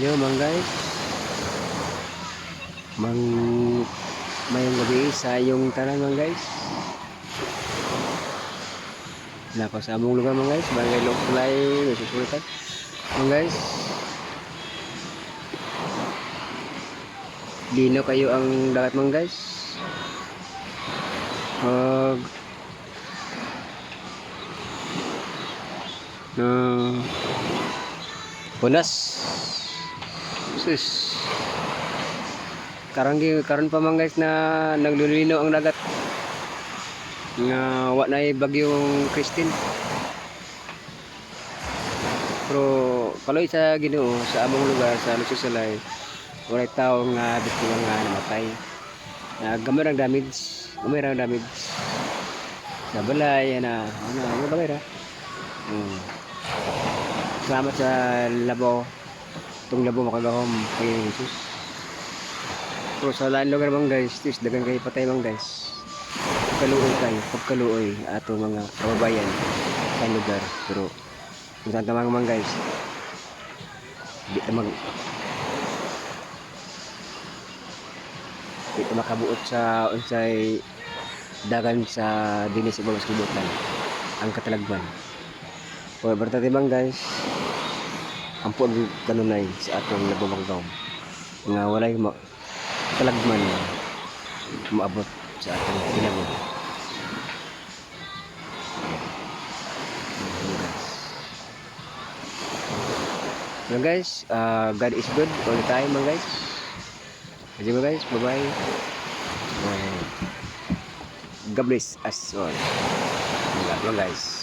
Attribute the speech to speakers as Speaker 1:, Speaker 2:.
Speaker 1: Yo mga guys, mang mayong gabi sa yung tanan mga guys. Nako sa among lugar mga guys, barangay Loklay, susulitan. Mga guys, dino kayo ang dagat mga guys. Mag punas. Sus. Karon pa mga guys na naglulino ang dagat. Nga wa na bagyong Christine. Pero kaloy sa Ginoo sa among lugar sa Lususalay, walay tao nga biktima nga namatay. Gamay ang damage, gamay ang damage. Sa balay ano bagay ra. Salamat sa labo. Tung labo makagahom kay Jesus. Pero sa lain lugar bang guys, tis dagan kay patay bang guys. Pagkaluoy ato mga kababayan sa lugar. Pero kung saan tamang man guys, di makabuot sa unsay dagan sa dinis ibang kibutan ang katalagman. O berarti bang guys, ampun kanunay sa atong nababanggaw nga walay talagman maabot sa atong pinabot. So guys, God is good all the time mga guys. Sige mga guys, bye bye. God bless us all. Mga guys.